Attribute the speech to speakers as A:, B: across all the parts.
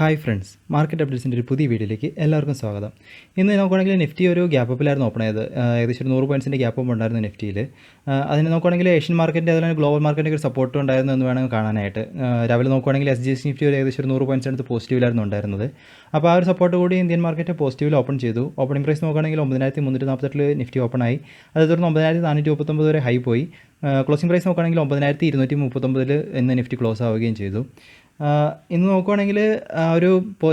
A: Hi friends, market അപ്ഡേറ്റ്സിൻ്റെ ഒരു പുതിയ വീഡിയോയിലേക്ക് എല്ലാവർക്കും സ്വാഗതം. ഇന്ന് നോക്കുകയാണെങ്കിൽ നിഫ്റ്റി ഒരു ഗ്യാപ്പ് അപ്പിലായിരുന്നു ഓപ്പൺ ചെയ്തത്. ഏകദേശം ഒരു 100 പോയിൻറ്റ്സിൻ്റെ ഗ്യാപ്പ് അപ്പ് ഉണ്ടായിരുന്നു നിഫ്റ്റിയിൽ. അതിന് നോക്കുകയാണെങ്കിൽ ഏഷ്യൻ മാർക്കറ്റിൻ്റെ അതുപോലെ ഗ്ലോബൽ മാർക്കറ്റിൻ്റെ ഒരു സപ്പോർട്ട് ഉണ്ടായിരുന്നു എന്ന് വേണമെങ്കിൽ കാണാനായിട്ട്. രാവിലെ നോക്കുകയാണെങ്കിൽ SGX നിഫ്റ്റി ഒരു ഏകദേശം ഒരു 100 പോയിൻറ്റ്സ് അടുത്ത് പോസിറ്റീവിലായിരുന്നു ഉണ്ടായിരുന്നത്. അപ്പോൾ ആ ഒരു സപ്പോർട്ട് കൂടി ഇന്ത്യൻ മാർക്കറ്റ് പോസിറ്റീവിൽ ഓപ്പൺ ചെയ്തു. ഓപ്പണിംഗ് പ്രൈസ് നോക്കുകയാണെങ്കിൽ 9348 നിഫ്റ്റി ഓപ്പൺ ആയി. അത് തുടർന്ന് 9439 വരെ ഹൈ പോയി. ക്ലോസിംഗ് പ്രൈസ് നോക്കുകയാണെങ്കിൽ 9239 ഇന്ന് നിഫ്റ്റി ക്ലോസ് ആവുകയും ചെയ്തു. ഇന്ന് നോക്കുവാണെങ്കിൽ ഒരു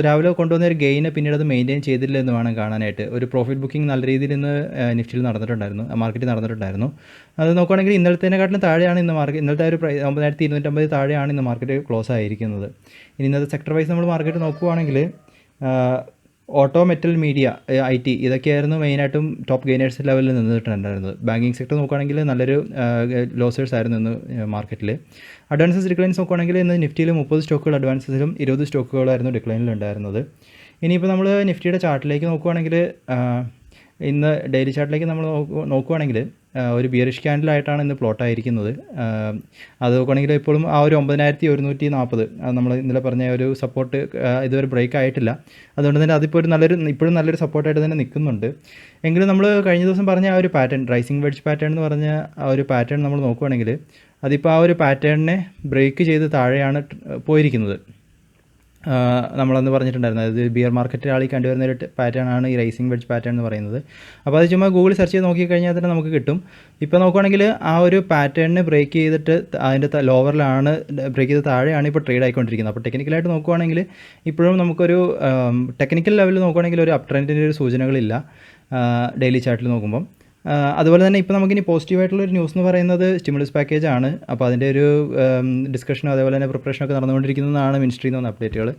A: രാവിലെ കൊണ്ടുവന്ന ഒരു ഗെയിന് പിന്നീട് അത് മെയിൻറ്റെയിൻ ചെയ്തില്ല എന്ന് വേണം കാണാനായിട്ട്. ഒരു പ്രോഫിറ്റ് ബുക്കിംഗ് നല്ല രീതിയിൽ ഇന്ന് നിഫ്റ്റിയിൽ നടന്നിട്ടുണ്ടായിരുന്നു, മാർക്കറ്റിൽ നടന്നിട്ടുണ്ടായിരുന്നു. അത് നോക്കുവാണെങ്കിൽ ഇന്നലത്തേനെക്കാട്ടിലും താഴെയാണ് ഇന്നലത്തെ ഒരു 9250 താഴെയാണ് ഇന്ന് മാർക്കറ്റ് ക്ലോസ് ആയിരിക്കുന്നത്. ഇനി ഇന്നത്തെ സെക്ടർ വൈസ് നമ്മൾ മാർക്കറ്റ് നോക്കുവാണെങ്കിൽ ഓട്ടോ, മെറ്റൽ, മീഡിയ, IT ഇതൊക്കെയായിരുന്നു മെയിനായിട്ടും ടോപ്പ് ഗെയിനേഴ്സ് ലെവലിൽ നിന്നിട്ടുണ്ടായിരുന്നത്. ബാങ്കിങ് സെക്ടർ നോക്കുകയാണെങ്കിൽ നല്ലൊരു ലോസേഴ്സ് ആയിരുന്നു ഇന്ന് മാർക്കറ്റിൽ. അഡ്വാൻസസ് ഡിക്ലൈൻസ് നോക്കുകയാണെങ്കിൽ ഇന്ന് നിഫ്റ്റിയിൽ 30 സ്റ്റോക്കുകൾ അഡ്വാൻസസിലും 20 സ്റ്റോക്കുകളായിരുന്നു ഡിക്ലൈനിലുണ്ടായിരുന്നത്. ഇനിയിപ്പോൾ നമ്മൾ നിഫ്റ്റിയുടെ ചാർട്ടിലേക്ക് നോക്കുകയാണെങ്കിൽ ഇന്ന് ഡെയിലി ചാർട്ടിലേക്ക് നമ്മൾ നോക്കുകയാണെങ്കിൽ ഒരു ബിയറിഷ് ക്യാൻഡിലായിട്ടാണ് ഇന്ന് പ്ലോട്ടായിരിക്കുന്നത്. അത് നോക്കുകയാണെങ്കിൽ ഇപ്പോഴും ആ ഒരു 9140 നമ്മൾ ഇന്നലെ പറഞ്ഞ ഒരു സപ്പോർട്ട് ഇതുവരെ ബ്രേക്ക് ആയിട്ടില്ല. അതുകൊണ്ട് തന്നെ അതിപ്പോൾ ഇപ്പോഴും നല്ലൊരു സപ്പോർട്ടായിട്ട് തന്നെ നിൽക്കുന്നുണ്ട്. എങ്കിലും നമ്മൾ കഴിഞ്ഞ ദിവസം പറഞ്ഞ ആ ഒരു പാറ്റേൺ, റൈസിംഗ് വെഡ്ജ് പാറ്റേൺ എന്ന് പറഞ്ഞ ആ ഒരു പാറ്റേൺ നമ്മൾ നോക്കുകയാണെങ്കിൽ അതിപ്പോൾ ആ ഒരു പാറ്റേണിനെ ബ്രേക്ക് ചെയ്ത് താഴെയാണ് പോയിരിക്കുന്നത്. നമ്മളന്ന് പറഞ്ഞിട്ടുണ്ടായിരുന്നു, അതായത് ബിയർ മാർക്കറ്റ് ആളി കണ്ടുവരുന്ന ഒരു പാറ്റേൺ ആണ് ഈ റൈസിംഗ് വെഡ്ജ് പാറ്റേൺ എന്ന് പറയുന്നത്. അപ്പോൾ അത് ചുമ്മാ ഗൂഗിൾ സെർച്ച് ചെയ്ത് നോക്കിക്കഴിഞ്ഞാൽ തന്നെ നമുക്ക് കിട്ടും. ഇപ്പോൾ നോക്കുകയാണെങ്കിൽ ആ ഒരു പാറ്റേണിനെ ബ്രേക്ക് ചെയ്തിട്ട് അതിൻ്റെ ലോവറിലാണ് ബ്രേക്ക് ചെയ്ത് താഴെയാണ് ഇപ്പോൾ ട്രേഡ് ആയിക്കൊണ്ടിരിക്കുന്നത്. അപ്പോൾ ടെക്നിക്കലായിട്ട് നോക്കുകയാണെങ്കിൽ ഇപ്പോഴും നമുക്കൊരു ടെക്നിക്കൽ ലെവലിൽ നോക്കുകയാണെങ്കിൽ ഒരു അപ് ട്രെൻഡിൻ്റെ ഒരു സൂചനകളില്ല ഡെയിലി ചാർട്ടിൽ നോക്കുമ്പം. അതുപോലെ തന്നെ ഇപ്പോൾ നമുക്കിനി പോസിറ്റീവായിട്ടുള്ളൊരു ന്യൂസ് എന്ന് പറയുന്നത് സ്റ്റിമുലസ് പാക്കേജ് ആണ്. അപ്പോൾ അതിൻ്റെ ഒരു ഡിസ്കഷനും അതേപോലെ തന്നെ പ്രിപ്പറേഷനൊക്കെ നടന്നുകൊണ്ടിരിക്കുന്നതാണ് മിനിസ്ട്രിയിൽ നിന്ന് വന്ന അപ്ഡേറ്റുകൾ.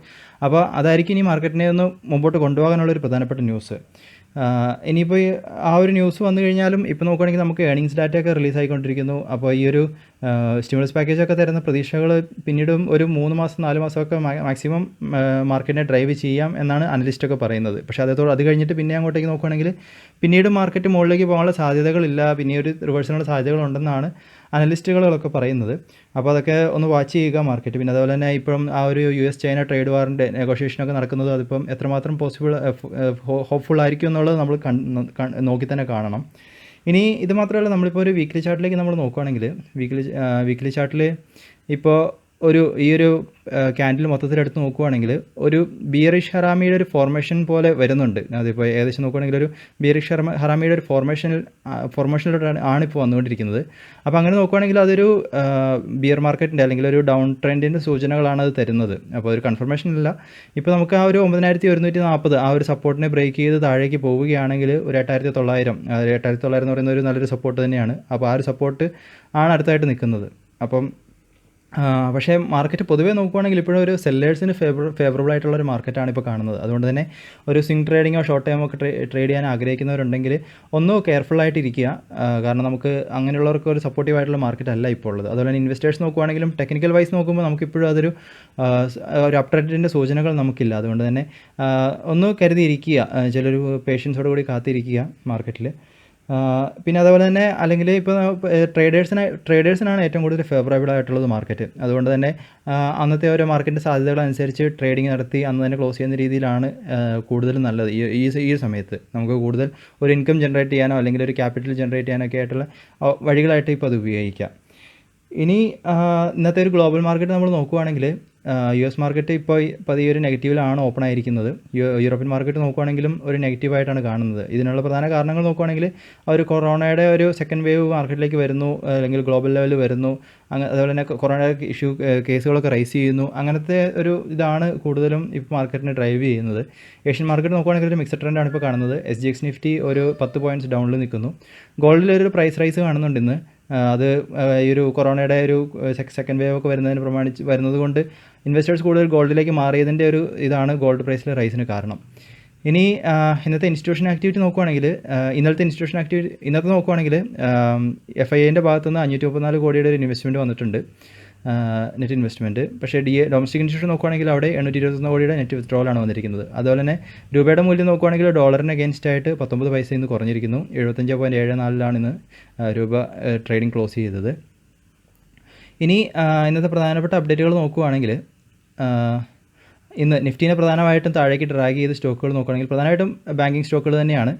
A: അപ്പോൾ അതായിരിക്കും ഇനി മാർക്കറ്റിനെ ഒന്ന് മുമ്പോട്ട് കൊണ്ടുപോകാനുള്ളൊരു പ്രധാനപ്പെട്ട ന്യൂസ്. ഇനിയിപ്പോൾ ആ ഒരു ന്യൂസ് വന്നു കഴിഞ്ഞാലും ഇപ്പോൾ നോക്കുകയാണെങ്കിൽ നമുക്ക് ഏർണിങ്സ് ഡാറ്റയൊക്കെ റിലീസ് ആയിക്കൊണ്ടിരിക്കുന്നു. അപ്പോൾ ഈ ഒരു സ്റ്റിമുലസ് പാക്കേജൊക്കെ തരുന്ന പ്രതീക്ഷകൾ പിന്നീടും ഒരു 3 മാസം 4 മാസമൊക്കെ മാക്സിമം മാർക്കറ്റിനെ ഡ്രൈവ് ചെയ്യാം എന്നാണ് അനലിസ്റ്റൊക്കെ പറയുന്നത്. പക്ഷേ അത് കഴിഞ്ഞിട്ട് പിന്നെ അങ്ങോട്ടേക്ക് നോക്കുകയാണെങ്കിൽ പിന്നീട് മാർക്കറ്റ് മുകളിലേക്ക് പോകാനുള്ള സാധ്യതകളില്ല, പിന്നെ ഒരു റിവേഴ്സിനുള്ള സാധ്യതകളുണ്ടെന്നാണ് അനലിസ്റ്റുകളൊക്കെ പറയുന്നത്. അപ്പോൾ അതൊക്കെ ഒന്ന് വാച്ച് ചെയ്യുക മാർക്കറ്റ്. പിന്നെ അതുപോലെ തന്നെ ഇപ്പം ആ ഒരു US ചൈന ട്രേഡ് വാറിൻ്റെ നെഗോഷിയേഷനൊക്കെ നടക്കുന്നത് അതിപ്പം എത്രമാത്രം ഹോപ്പ്ഫുൾ ആയിരിക്കും എന്നുള്ളത് നമ്മൾ നോക്കി തന്നെ കാണണം. ഇനി ഇത് മാത്രമല്ല, നമ്മളിപ്പോൾ ഒരു വീക്ക്ലി ചാർട്ടിലേക്ക് നമ്മൾ നോക്കുകയാണെങ്കിൽ വീക്ക്ലി ചാർട്ടിൽ ഇപ്പോൾ ഈ ഒരു ക്യാൻഡിൽ മൊത്തത്തിലെടുത്ത് നോക്കുകയാണെങ്കിൽ ഒരു ബിയറിഷ് ഹറാമിയുടെ ഒരു ഫോർമേഷൻ പോലെ വരുന്നുണ്ട്. അതിപ്പോൾ ഏകദേശം നോക്കുകയാണെങ്കിൽ ഒരു ബിയറിഷ് ഹറാമിയുടെ ഒരു ഫോർമേഷനിലോട്ടാണ് ഇപ്പോൾ വന്നുകൊണ്ടിരിക്കുന്നത്. അപ്പോൾ അങ്ങനെ നോക്കുകയാണെങ്കിൽ അതൊരു ബിയർ മാർക്കറ്റിൻ്റെ അല്ലെങ്കിൽ ഒരു ഡൗൺ ട്രെൻഡിൻ്റെ സൂചനകളാണ് അത് തരുന്നത്. അപ്പോൾ ഒരു കൺഫർമേഷൻ ഇല്ല. ഇപ്പോൾ നമുക്ക് ആ ഒരു 9140 ആ ഒരു സപ്പോർട്ടിനെ ബ്രേക്ക് ചെയ്ത് താഴേക്ക് പോവുകയാണെങ്കിൽ ഒരു 8900 എന്ന് പറയുന്ന ഒരു നല്ലൊരു സപ്പോർട്ട് തന്നെയാണ്. അപ്പോൾ ആ ഒരു സപ്പോർട്ട് ആണ് അടുത്തായിട്ട് നിൽക്കുന്നത്. അപ്പം പക്ഷേ മാർക്കറ്റ് പൊതുവേ നോക്കുകയാണെങ്കിൽ ഇപ്പോഴും ഒരു സെല്ലേഴ്സിന് ഫേവറബിൾ ആയിട്ടുള്ളൊരു മാർക്കറ്റാണ് ഇപ്പോൾ കാണുന്നത്. അതുകൊണ്ട് തന്നെ ഒരു സ്വിംഗ് ട്രേഡിങ്ങോ ഷോർട്ട് ടൈമോ ഒക്കെ ട്രേഡ് ചെയ്യാൻ ആഗ്രഹിക്കുന്നവരുണ്ടെങ്കിൽ ഒന്ന് കെയർഫുള്ളായിട്ടിരിക്കുക. കാരണം നമുക്ക് അങ്ങനെയുള്ളവർക്ക് ഒരു സപ്പോർട്ടീവ് ആയിട്ടുള്ള മാർക്കറ്റ് അല്ല ഇപ്പോൾ ഉള്ളത്. അതുപോലെ തന്നെ ഇൻവെസ്റ്റേഴ്സ് നോക്കുകയാണെങ്കിലും ടെക്നിക്കൽ വൈസ് നോക്കുമ്പോൾ നമുക്കിപ്പോഴും അതൊരു അപ് ട്രെൻഡിൻ്റെ സൂചനകൾ നമുക്കില്ല. അതുകൊണ്ട് തന്നെ ഒന്ന് കരുതിയിരിക്കുക, ചിലൊരു പേഷ്യൻസോട് കൂടി കാത്തിരിക്കുക മാർക്കറ്റിൽ. പിന്നെ അതുപോലെ തന്നെ അല്ലെങ്കിൽ ഇപ്പോൾ ട്രേഡേഴ്സിനാണ് ഏറ്റവും കൂടുതൽ ഫേവറബിൾ ആയിട്ടുള്ളത് മാർക്കറ്റ്. അതുകൊണ്ട് തന്നെ അന്നത്തെ ഓരോ മാർക്കറ്റിൻ്റെ സാധ്യതകളനുസരിച്ച് ട്രേഡിംഗ് നടത്തി അന്ന് തന്നെ ക്ലോസ് ചെയ്യുന്ന രീതിയിലാണ് കൂടുതലും നല്ലത്. ഈ സമയത്ത് നമുക്ക് കൂടുതൽ ഒരു ഇൻകം ജനറേറ്റ് ചെയ്യാനോ അല്ലെങ്കിൽ ഒരു ക്യാപിറ്റൽ ജനറേറ്റ് ചെയ്യാനൊക്കെ ആയിട്ടുള്ള വഴികളായിട്ട് ഇപ്പോൾ അത് ഉപയോഗിക്കാം. ഇനി ഇന്നത്തെ ഒരു ഗ്ലോബൽ മാർക്കറ്റ് നമ്മൾ നോക്കുകയാണെങ്കിൽ US മാർക്കറ്റ് ഇപ്പോൾ പതിയെ ഒരു നെഗറ്റീവിലാണ് ഓപ്പൺ ആയിരിക്കുന്നത്. യൂറോപ്യൻ മാർക്കറ്റ് നോക്കുകയാണെങ്കിലും ഒരു നെഗറ്റീവായിട്ടാണ് കാണുന്നത്. ഇതിനുള്ള പ്രധാന കാരണങ്ങൾ നോക്കുകയാണെങ്കിൽ ഒരു കൊറോണയുടെ ഒരു സെക്കൻഡ് വേവ് മാർക്കറ്റിലേക്ക് വരുന്നു, അല്ലെങ്കിൽ ഗ്ലോബൽ ലെവലിൽ വരുന്നു. അതുപോലെ തന്നെ കൊറോണ കേസുകളൊക്കെ റൈസ് ചെയ്യുന്നു. അങ്ങനത്തെ ഒരു ഇതാണ് കൂടുതലും ഇപ്പോൾ മാർക്കറ്റിനെ ഡ്രൈവ് ചെയ്യുന്നത്. ഏഷ്യൻ മാർക്കറ്റ് നോക്കുകയാണെങ്കിൽ ഒരു മിക്സഡ് ട്രെൻഡാണ് ഇപ്പോൾ കാണുന്നത്. SGX നിഫ്റ്റി ഒരു 10 പോയിൻറ്റ്സ് ഡൗണിൽ നിൽക്കുന്നു. ഗോൾഡിലൊരു പ്രൈസ് റൈസ് കാണുന്നുണ്ട് ഇന്ന്. അത് ഈ ഒരു കൊറോണയുടെ ഒരു സെക്കൻഡ് വേവ് ഒക്കെ വരുന്നത് കൊണ്ട് ഇൻവെസ്റ്റേഴ്സ് കൂടുതൽ ഗോൾഡിലേക്ക് മാറിയതിൻ്റെ ഒരു ഇതാണ് ഗോൾഡ് പ്രൈസിലെ റൈസിന് കാരണം. ഇനി ഇന്നത്തെ ഇൻസ്റ്റിറ്റ്യൂഷൻ ആക്ടിവിറ്റി നോക്കുകയാണെങ്കിൽ ഇന്നത്തെ നോക്കുകയാണെങ്കിൽ FIIൻ്റെ ഭാഗത്തുനിന്ന് 534 കോടിയുടെ ഒരു ഇൻവെസ്റ്റ്മെൻറ്റ് വന്നിട്ടുണ്ട്, നെറ്റ് ഇൻവെസ്റ്റ്മെൻറ്റ്. പക്ഷേ ഡൊമസ്റ്റിക് ഇൻസ്റ്റിറ്റ്യൂഷൻ നോക്കുകയാണെങ്കിൽ അവിടെ 821 കോടിയുടെ നെറ്റ് വിത്ഡ്രോളാണ് വന്നിരിക്കുന്നത്. അതുപോലെ തന്നെ രൂപയുടെ മൂല്യം നോക്കുകയാണെങ്കിൽ ഡോളറിന് അഗേൻസ്റ്റ് ആയിട്ട് 19 പൈസ ഇന്ന് കുറഞ്ഞിരിക്കുന്നു. 75.74 ഇന്ന് രൂപ ട്രേഡിംഗ് ക്ലോസ് ചെയ്തത്. ഇനി ഇന്നത്തെ പ്രധാനപ്പെട്ട അപ്ഡേറ്റുകൾ നോക്കുകയാണെങ്കിൽ ഇന്ന് നിഫ്റ്റീനെ പ്രധാനമായിട്ടും താഴേക്ക് ഡ്രാഗ് ചെയ്ത സ്റ്റോക്കുകൾ നോക്കുകയാണെങ്കിൽ പ്രധാനമായിട്ടും ബാങ്കിങ് സ്റ്റോക്കുകൾ തന്നെയാണ്.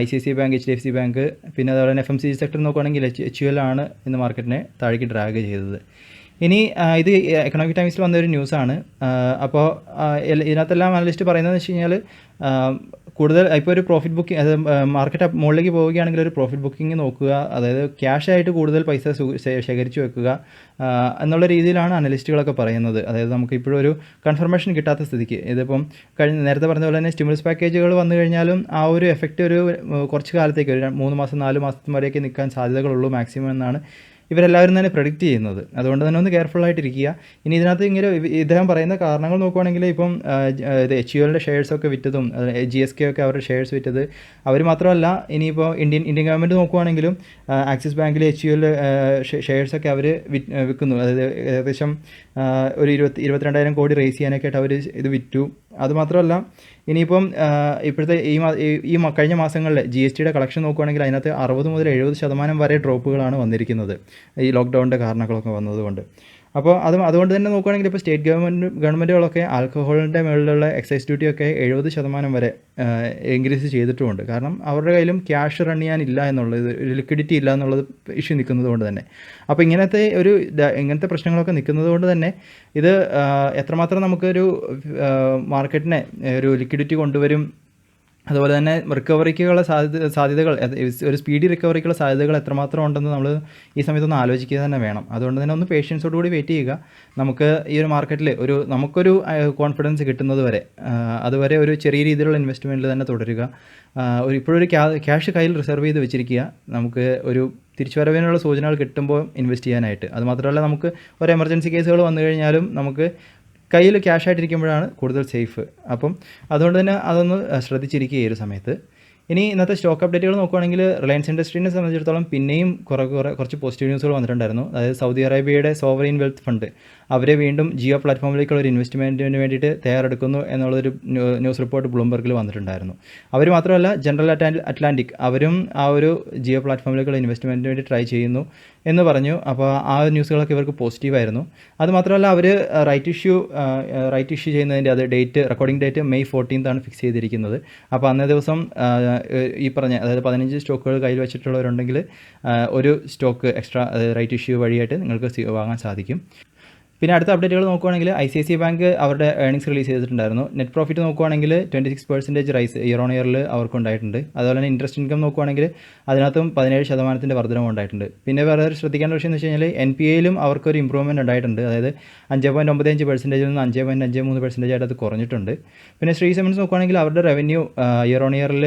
A: ICICI ബാങ്ക്, HDFC ബാങ്ക്, പിന്നെ അതുപോലെ തന്നെ FMCG സെക്ടർ നോക്കുകയാണെങ്കിൽ HUL ആണ് ഇന്ന് മാർക്കറ്റിനെ താഴേക്ക് ഡ്രാഗ് ചെയ്തത്. ഇനി ഇത് എക്കണോമിക് ടൈംസിൽ വന്നൊരു ന്യൂസാണ്. അപ്പോൾ ഇതിനകത്തെല്ലാം അനലിസ്റ്റ് പറയുന്നതെന്ന് വെച്ച് കഴിഞ്ഞാൽ കൂടുതൽ ഇപ്പോൾ ഒരു പ്രോഫിറ്റ് ബുക്കിംഗ്, അതായത് മാർക്കറ്റ് മുകളിലേക്ക് പോവുകയാണെങ്കിൽ ഒരു പ്രോഫിറ്റ് ബുക്കിംഗ് നോക്കുക, അതായത് ക്യാഷായിട്ട് കൂടുതൽ പൈസ ശേഖരിച്ച് വെക്കുക എന്നുള്ള രീതിയിലാണ് അനലിസ്റ്റുകളൊക്കെ പറയുന്നത്. അതായത് നമുക്ക് ഇപ്പോഴും ഒരു കൺഫർമേഷൻ കിട്ടാത്ത സ്ഥിതിക്ക് ഇതിപ്പം നേരത്തെ പറഞ്ഞ പോലെ തന്നെ സ്റ്റിമുലസ് പാക്കേജുകൾ വന്നു കഴിഞ്ഞാലും ആ ഒരു എഫക്റ്റ് ഒരു കുറച്ച് കാലത്തേക്ക് ഒരു 3 മാസം 4 മാസം വരെയൊക്കെ നിൽക്കാൻ സാധ്യതകളുള്ളൂ മാക്സിമം എന്നാണ് ഇവരെല്ലാവരും തന്നെ പ്രെഡിക്റ്റ് ചെയ്യുന്നത്. അതുകൊണ്ട് തന്നെ ഒന്ന് കെയർഫുള്ളായിട്ടിരിക്കുക. ഇനി ഇതിനകത്ത് ഇങ്ങനെ ഇദ്ദേഹം പറയുന്ന കാരണങ്ങൾ നോക്കുവാണെങ്കിൽ ഇപ്പം ഇത് HULൻ്റെ ഷെയർസൊക്കെ വിറ്റതും GSK ഒക്കെ അവരുടെ ഷെയർസ് വിറ്റത് അവർ മാത്രമല്ല, ഇനിയിപ്പോൾ ഇന്ത്യൻ ഗവൺമെൻറ് നോക്കുവാണെങ്കിലും ആക്സിസ് ബാങ്കിലെ HUL ഷെയർസൊക്കെ അവർ വിൽക്കുന്നു. അതായത് ഏകദേശം ഒരു 22,000 കോടി റേസ് ചെയ്യാനൊക്കെ ആയിട്ട് അവർ ഇത് വിറ്റു. അതുമാത്രമല്ല, ഇനിയിപ്പം ഇപ്പോഴത്തെ ഈ കഴിഞ്ഞ മാസങ്ങളിൽ GSTയുടെ കളക്ഷൻ നോക്കുകയാണെങ്കിൽ അതിനകത്ത് 60 മുതൽ 70% വരെ ഡ്രോപ്പുകളാണ് വന്നിരിക്കുന്നത് ഈ ലോക്ക്ഡൗണിൻ്റെ കാരണങ്ങളൊക്കെ വന്നതുകൊണ്ട്. അപ്പോൾ അതുകൊണ്ട് തന്നെ നോക്കുകയാണെങ്കിൽ ഇപ്പോൾ സ്റ്റേറ്റ് ഗവൺമെൻറ്റുകളൊക്കെ ആൽക്കഹോളിൻ്റെ മുകളിലുള്ള എക്സൈസ് ഡ്യൂട്ടിയൊക്കെ 70% വരെ ഇൻക്രീസ് ചെയ്തിട്ടുമുണ്ട്. കാരണം അവരുടെ കയ്യിലും ക്യാഷ് റൺ ചെയ്യാനില്ല എന്നുള്ളത്, ലിക്വിഡിറ്റി ഇല്ല എന്നുള്ളത് ഇഷ്യൂ നിൽക്കുന്നത് കൊണ്ട് തന്നെ. അപ്പോൾ ഇങ്ങനത്തെ പ്രശ്നങ്ങളൊക്കെ നിൽക്കുന്നത് കൊണ്ട് തന്നെ ഇത് എത്രമാത്രം നമുക്കൊരു മാർക്കറ്റിനെ ഒരു ലിക്വിഡിറ്റി കൊണ്ടുവരും, അതുപോലെ തന്നെ റിക്കവറിക്കുള്ള സാധ്യതകൾ, ഒരു സ്പീഡി റിക്കവറിക്കുള്ള സാധ്യതകൾ എത്രമാത്രം ഉണ്ടെന്ന് നമ്മൾ ഈ സമയത്തൊന്ന് ആലോചിക്കുക തന്നെ വേണം. അതുകൊണ്ട് തന്നെ ഒന്ന് പേഷ്യൻസോടുകൂടി വെയിറ്റ് ചെയ്യുക. നമുക്ക് ഈ ഒരു മാർക്കറ്റിൽ നമുക്കൊരു കോൺഫിഡൻസ് കിട്ടുന്നത് വരെ അതുവരെ ഒരു ചെറിയ രീതിയിലുള്ള ഇൻവെസ്റ്റ്മെൻറ്റിൽ തന്നെ തുടരുക. ഇപ്പോഴൊരു ക്യാഷ് കയ്യിൽ റിസർവ് ചെയ്ത് വെച്ചിരിക്കുക. നമുക്ക് ഒരു തിരിച്ചുവരവിനുള്ള സൂചനകൾ കിട്ടുമ്പോൾ ഇൻവെസ്റ്റ് ചെയ്യാനായിട്ട്. അതുമാത്രമല്ല, നമുക്ക് ഒരു എമർജൻസി കേസുകൾ വന്നു കഴിഞ്ഞാലും നമുക്ക് കയ്യിൽ ക്യാഷായിട്ടിരിക്കുമ്പോഴാണ് കൂടുതൽ സേഫ്. അപ്പം അതുകൊണ്ട് തന്നെ അതൊന്ന് ശ്രദ്ധിച്ചിരിക്കുക ഈ ഒരു സമയത്ത്. ഇനി ഇന്നത്തെ സ്റ്റോക്ക് അപ്ഡേറ്റുകൾ നോക്കുകയാണെങ്കിൽ റിലയൻസ് ഇൻഡസ്ട്രീനെ സംബന്ധിച്ചിടത്തോളം പിന്നെയും കുറച്ച് പോസിറ്റീവ് ന്യൂസുകൾ വന്നിട്ടുണ്ടായിരുന്നു. അതായത് സൗദി അറേബ്യയുടെ സോവറിൻ വെൽത്ത് ഫണ്ട് അവരെ വീണ്ടും ജിയോ പ്ലാറ്റ്ഫോമിലേക്കുള്ള ഒരു ഇൻവെസ്റ്റ്മെൻറ്റിന് വേണ്ടിയിട്ട് തയ്യാറെടുക്കുന്നു എന്നുള്ളൊരു ന്യൂസ് റിപ്പോർട്ട് ബ്ലൂംബർഗിൽ വന്നിട്ടുണ്ടായിരുന്നു. അവർ മാത്രമല്ല, ജനറൽ അറ്റ്ലാന്റിക് അവരും ആ ഒരു ജിയോ പ്ലാറ്റ്ഫോമിലേക്കുള്ള ഇൻവെസ്റ്റ്മെൻറ്റിന് വേണ്ടി ട്രൈ ചെയ്യുന്നു എന്ന് പറഞ്ഞു. അപ്പോൾ ആ ന്യൂസുകളൊക്കെ ഇവർക്ക് പോസിറ്റീവായിരുന്നു. അതുമാത്രമല്ല, അവർ റൈറ്റ് ഇഷ്യൂ ചെയ്യുന്നതിൻ്റെ റെക്കോർഡിംഗ് ഡേറ്റ് മെയ് 14 ഫിക്സ് ചെയ്തിരിക്കുന്നത്. അപ്പോൾ അന്നേ ദിവസം ഈ പറഞ്ഞ, അതായത് 15 സ്റ്റോക്കുകൾ കയ്യിൽ വെച്ചിട്ടുള്ളവരുണ്ടെങ്കിൽ ഒരു സ്റ്റോക്ക് എക്സ്ട്രാ, അതായത് റൈറ്റ് ഇഷ്യൂ വഴിയായിട്ട് നിങ്ങൾക്ക് വാങ്ങാൻ സാധിക്കും. പിന്നെ അടുത്ത അപ്ഡേറ്റുകൾ നോക്കുകയാണെങ്കിൽ ICICI ബാങ്ക് അവരുടെ ഏർണിംഗ്സ് റിലീസ് ചെയ്തിട്ടുണ്ടായിരുന്നു. നെറ്റ് പ്രോഫിറ്റ് നോക്കുകയാണെങ്കിൽ 26% റൈസ് ഇയർ ഓൺ ഇയറിൽ അവർക്കുണ്ടായിട്ടുണ്ട്. അതുപോലെ തന്നെ ഇൻട്രസ്റ്റ് ഇൻകം നോക്കുകയാണെങ്കിൽ അതിനകത്തും 17% വർധനവും ഉണ്ടായിട്ടുണ്ട്. പിന്നെ വേറെ ശ്രദ്ധിക്കേണ്ട വിഷയം എന്ന് വെച്ച് കഴിഞ്ഞാൽ NPAയിലും അവർക്കൊരു ഇമ്പ്രൂവ്മെൻറ്റ് ഉണ്ടായിട്ടുണ്ട്. അതായത് 5.95% നിന്ന് 5.53% ആയിട്ട് അത് കുറഞ്ഞിട്ടുണ്ട്. പിന്നെ ശ്രീ സിമൻസ് നോക്കുകയാണെങ്കിൽ അവരുടെ റവന്യൂ ഇയർ ഓൺ ഇയറിൽ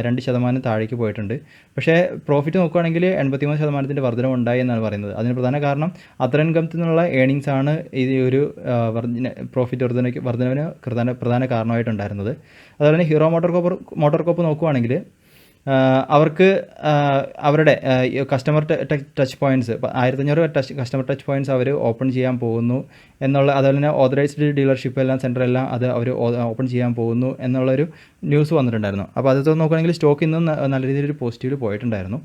A: 2% താഴേക്ക് പോയിട്ടുണ്ട്. പക്ഷേ പ്രോഫിറ്റ് നോക്കുകയാണെങ്കിൽ 83% വർധനവ് ഉണ്ടായി എന്നാണ് പറയുന്നത്. അതിന് പ്രധാന കാരണം അതർ ഇൻകത്തിൽ നിന്നുള്ള ഏർണിങ്സ് ആണ് ഈ ഒരു പ്രോഫിറ്റ് വർധനവിന് പ്രധാന കാരണമായിട്ടുണ്ടായിരുന്നത്. അതുപോലെ തന്നെ ഹീറോ മോട്ടോർകോപ്പ് നോക്കുകയാണെങ്കിൽ അവർക്ക് അവരുടെ customer touch points 1500 customer touch points അവർ ഓപ്പൺ ചെയ്യാൻ പോകുന്നു എന്നുള്ള, അതുപോലെ തന്നെ ഓതറൈസ്ഡ് ഡീലർഷിപ്പ് എല്ലാം സെൻറ്ററെല്ലാം അത് അവർ ഓപ്പൺ ചെയ്യാൻ പോകുന്നു എന്നുള്ളൊരു ന്യൂസ് വന്നിട്ടുണ്ടായിരുന്നു. അപ്പോൾ അത് നോക്കുകയാണെങ്കിൽ സ്റ്റോക്ക് ഇന്നും നല്ല രീതിയിലൊരു പോസിറ്റീവിൽ പോയിട്ടുണ്ടായിരുന്നു.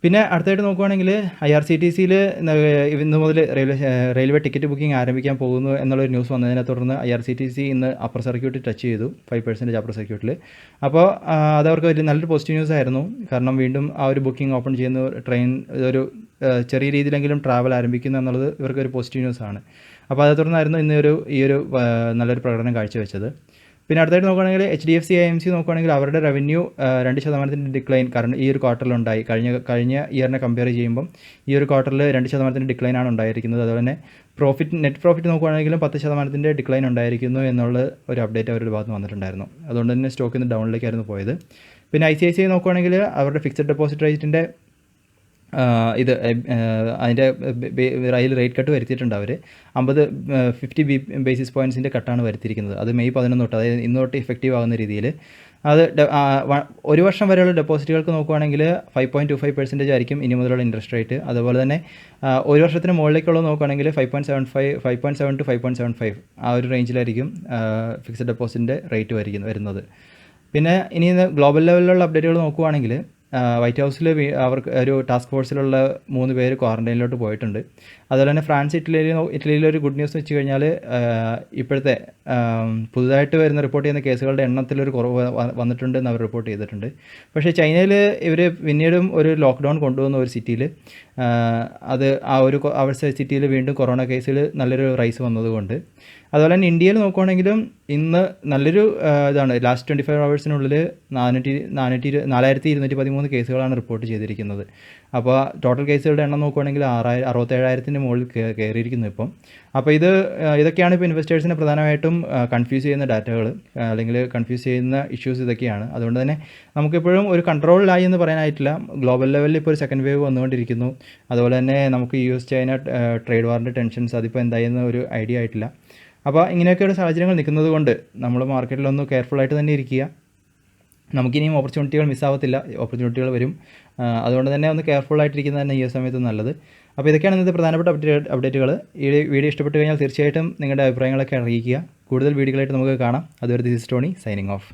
A: പിന്നെ അടുത്തായിട്ട് നോക്കുകയാണെങ്കിൽ IRCTCയിൽ ഇന്ന് മുതൽ റെയിൽവേ ടിക്കറ്റ് ബുക്കിംഗ് ആരംഭിക്കാൻ പോകുന്നു എന്നുള്ളൊരു ന്യൂസ് വന്നതിനെ തുടർന്ന് IRCTC ഇന്ന് അപ്പർ സർക്യൂട്ട് ടച്ച് ചെയ്തു 5% അപ്പർ സർക്യൂട്ടിൽ. അപ്പോൾ അതവർക്ക് ഒരു നല്ലൊരു പോസിറ്റീവ് ന്യൂസ് ആയിരുന്നു. കാരണം വീണ്ടും ആ ഒരു ബുക്കിംഗ് ഓപ്പൺ ചെയ്യുന്നു, ട്രെയിൻ ഒരു ചെറിയ രീതിയിലെങ്കിലും ട്രാവൽ ആരംഭിക്കുന്നു എന്നുള്ളത് ഇവർക്കൊരു പോസിറ്റീവ് ന്യൂസാണ്. അപ്പോൾ അതേ തുടർന്നായിരുന്നു ഇന്ന് ഈ ഒരു നല്ലൊരു പ്രകടനം കാഴ്ചവെച്ചത്. പിന്നെ അടുത്തായിട്ട് നോക്കുകയാണെങ്കിൽ HDFC AMC നോക്കുകയാണെങ്കിൽ അവരുടെ റവന്യൂ 2% ഡിക്ലൈൻ കാരണം ഈ ഒരു ക്വാർട്ടറിലുണ്ടായി. കഴിഞ്ഞ ഇയറിനെ കമ്പയർ ചെയ്യുമ്പം ഈ ഒരു ക്വാർട്ടറിൽ 2% ഡിക്ലൈനാണ് ഉണ്ടായിരിക്കുന്നത്. അതുപോലെ തന്നെ നെറ്റ് പ്രോഫിറ്റ് നോക്കുകയാണെങ്കിലും 10% ഡിക്ലൈൻ ഉണ്ടായിരിക്കുന്നു എന്നുള്ള ഒരു അപ്ഡേറ്റ് അവരുടെ ഭാഗത്ത് നിന്ന് വന്നിട്ടുണ്ടായിരുന്നു. അതുകൊണ്ട് തന്നെ സ്റ്റോക്ക് ഇന്ന് ഡൗണിലേക്കായിരുന്നു പോയത്. പിന്നെ ICICI നോക്കുകയാണെങ്കിൽ അവരുടെ ഫിക്സഡ് ഡെപ്പോസിറ്റ് റേറ്റിൻ്റെ അതിൻ്റെ റേറ്റ് കട്ട് വരുത്തിയിട്ടുണ്ട്. അവർ 50 ബേസിസ് പോയിൻറ്റ്സിൻ്റെ കട്ടാണ് വരുത്തിയിരിക്കുന്നത്. അത് മെയ് 11 തൊട്ട്, അതായത് ഇന്ന് തൊട്ട് ഇഫക്റ്റീവ് ആകുന്ന രീതിയിൽ. അത് 1 വർഷം വരെയുള്ള ഡെപ്പോസിറ്റുകൾക്ക് നോക്കുകയാണെങ്കിൽ 5.25% ആയിരിക്കും ഇനി മുതലുള്ള ഇൻട്രസ്റ്റ് റേറ്റ്. അതുപോലെ തന്നെ 1 വർഷത്തിന് മുകളിലേക്കുള്ളത് നോക്കുകയാണെങ്കിൽ 5.7 to 5.75 ആ ഒരു റേഞ്ചിലായിരിക്കും ഫിക്സഡ് ഡെപ്പോസിറ്റിൻ്റെ റേറ്റ് വരുന്നത്. പിന്നെ ഇനി ഗ്ലോബൽ ലെവലിലുള്ള അപ്ഡേറ്റുകൾ നോക്കുകയാണെങ്കിൽ വൈറ്റ് ഹൗസിൽ അവർക്ക് ഒരു ടാസ്ക് ഫോഴ്സിലുള്ള 3 പേര് ക്വാറൻറ്റൈനിലോട്ട് പോയിട്ടുണ്ട്. അതുപോലെ തന്നെ ഫ്രാൻസ്, ഇറ്റലിയിലൊരു ഗുഡ് ന്യൂസ് വെച്ച് കഴിഞ്ഞാൽ ഇപ്പോഴത്തെ പുതുതായിട്ട് റിപ്പോർട്ട് ചെയ്യുന്ന കേസുകളുടെ എണ്ണത്തിലൊരു കുറവ് വന്നിട്ടുണ്ടെന്ന് അവർ റിപ്പോർട്ട് ചെയ്തിട്ടുണ്ട്. പക്ഷേ ചൈനയിൽ ഇവർ പിന്നീടും ഒരു ലോക്ക്ഡൗൺ കൊണ്ടുവന്ന ഒരു സിറ്റിയിൽ അത് ആ ഒരു സിറ്റിയിൽ വീണ്ടും കൊറോണ കേസിൽ നല്ലൊരു റൈസ് വന്നതുകൊണ്ട്. അതുപോലെ തന്നെ ഇന്ത്യയിൽ നോക്കുകയാണെങ്കിലും ഇന്ന് നല്ലൊരു ഇതാണ്. ലാസ്റ്റ് 24 ഹവേഴ്സിനുള്ളിൽ 4213 കേസുകളാണ് റിപ്പോർട്ട് ചെയ്തിരിക്കുന്നത്. അപ്പോൾ ടോട്ടൽ കേസുകളുടെ എണ്ണം നോക്കുകയാണെങ്കിൽ 67,000 മുകളിൽ കയറിയിരിക്കുന്നു ഇപ്പം. അപ്പോൾ ഇതൊക്കെയാണ് ഇപ്പോൾ ഇൻവെസ്റ്റേഴ്സിനെ പ്രധാനമായിട്ടും കൺഫ്യൂസ് ചെയ്യുന്ന ഡാറ്റകൾ, അല്ലെങ്കിൽ കൺഫ്യൂസ് ചെയ്യുന്ന ഇഷ്യൂസ് ഇതൊക്കെയാണ്. അതുകൊണ്ട് തന്നെ നമുക്കിപ്പോഴും ഒരു കൺട്രോളിലായി എന്ന് പറയാനായിട്ടില്ല. ഗ്ലോബൽ ലെവലിൽ ഇപ്പോൾ ഒരു സെക്കൻഡ് വേവ് വന്നുകൊണ്ടിരിക്കുന്നു. അതുപോലെ തന്നെ നമുക്ക് US ചൈന ട്രേഡ് വാറിൻ്റെ ടെൻഷൻസ് അതിപ്പോൾ എന്തായെന്ന് ഒരു ഐഡിയ ആയിട്ടില്ല. അപ്പോൾ ഇങ്ങനെയൊക്കെയുള്ള സാഹചര്യങ്ങൾ നിൽക്കുന്നത് കൊണ്ട് നമ്മൾ മാർക്കറ്റിലൊന്ന് കെയർഫുള്ളായിട്ട് തന്നെ ഇരിക്കുക. നമുക്കിനിയും ഓപ്പർച്യൂണിറ്റികൾ മിസ്സാവത്തില്ല, ഓപ്പർച്യൂണിറ്റികൾ വരും. അതുകൊണ്ട് തന്നെ ഒന്ന് കെയർഫുള്ളായിട്ടിരിക്കുന്നത് തന്നെ ഈ സമയത്ത് നല്ലത്. അപ്പോൾ ഇതൊക്കെയാണ് ഇന്നത്തെ പ്രധാനപ്പെട്ട അപ്ഡേറ്റുകൾ. ഈ വീഡിയോ ഇഷ്ടപ്പെട്ട് കഴിഞ്ഞാൽ തീർച്ചയായിട്ടും നിങ്ങളുടെ അഭിപ്രായങ്ങളൊക്കെ അറിയിക്കുക. കൂടുതൽ വീഡിയോകളായിട്ട് നമുക്ക് കാണാം. അതുവരെ this is Tony signing off.